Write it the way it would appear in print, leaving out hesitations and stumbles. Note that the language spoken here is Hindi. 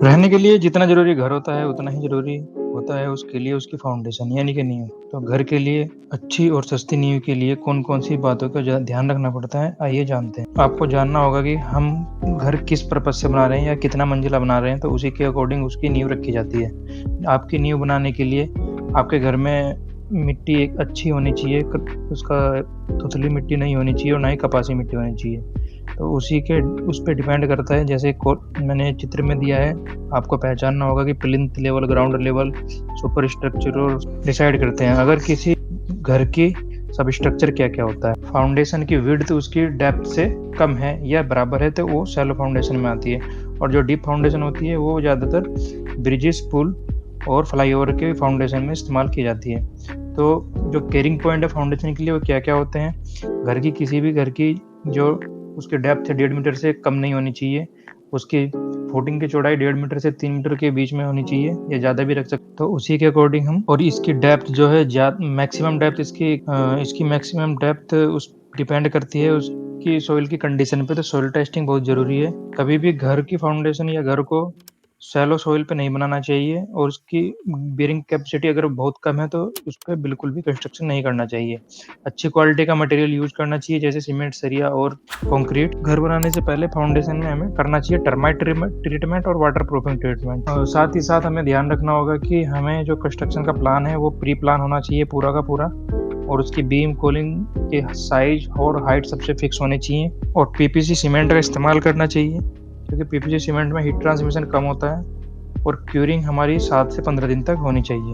रहने के लिए जितना ज़रूरी घर होता है, उतना ही ज़रूरी होता है उसके लिए उसकी फाउंडेशन यानी कि नींव। तो घर के लिए अच्छी और सस्ती नींव के लिए कौन-कौन सी बातों का ध्यान रखना पड़ता है, आइए जानते हैं। आपको जानना होगा कि हम घर किस पर्पज़ से बना रहे हैं या कितना मंजिला बना रहे हैं, तो उसी के अकॉर्डिंग उसकी नींव रखी जाती है। आपकी नींव बनाने के लिए आपके घर में मिट्टी एक अच्छी होनी चाहिए, उसका धुतली मिट्टी नहीं होनी चाहिए और ना ही कपासी मिट्टी होनी चाहिए। तो उसी के उस पे डिपेंड करता है, जैसे को मैंने चित्र में दिया है, आपको पहचानना होगा कि plinth level, ground level, super structure और डिसाइड करते हैं। अगर किसी घर की सब स्ट्रक्चर क्या-क्या होता है, फाउंडेशन की विड्थ उसकी डेप्थ से कम है या बराबर है तो वो शैलो फाउंडेशन में आती है, और जो डीप फाउंडेशन होती है वो ज़्यादातर ब्रिजेस, पुल और फ्लाईओवर के फाउंडेशन में इस्तेमाल की जाती है। तो जो केयरिंग पॉइंट है फाउंडेशन के लिए वो क्या-क्या होते हैं, किसी भी घर की जो उसकी डेप्थ 1.5 मीटर से कम नहीं होनी चाहिए। उसकी फुटिंग की चौड़ाई 1.5 मीटर से 3 मीटर के बीच में होनी चाहिए, या ज़्यादा भी रख सकते। तो उसी के अकॉर्डिंग हम, और इसकी डेप्थ जो है मैक्सिमम डेप्थ इसकी मैक्सिमम डेप्थ उस डिपेंड करती है उसकी सॉइल की कंडीशन पे। तो सॉइल टेस्टिंग बहुत ज़रूरी है। कभी भी घर की फाउंडेशन या घर को शैलो सॉइल पे नहीं बनाना चाहिए, और उसकी बेयरिंग कैपेसिटी अगर बहुत कम है तो उस पे बिल्कुल भी कंस्ट्रक्शन नहीं करना चाहिए। अच्छी क्वालिटी का मटेरियल यूज़ करना चाहिए, जैसे सीमेंट, सरिया और कंक्रीट। घर बनाने से पहले फाउंडेशन में हमें करना चाहिए टर्माइट ट्रीटमेंट और वाटर प्रूफिंग ट्रीटमेंट। और साथ ही साथ हमें ध्यान रखना होगा कि हमें जो कंस्ट्रक्शन का प्लान है वो प्री प्लान होना चाहिए पूरा का पूरा, और उसकी बीम, कॉलिंग के साइज और हाइट सबसे फिक्स होनी चाहिए, और पीपीसी सीमेंट का इस्तेमाल करना चाहिए, क्योंकि पीपीसी सीमेंट में हीट ट्रांसमिशन कम होता है, और क्यूरिंग हमारी 7 से 15 दिन तक होनी चाहिए।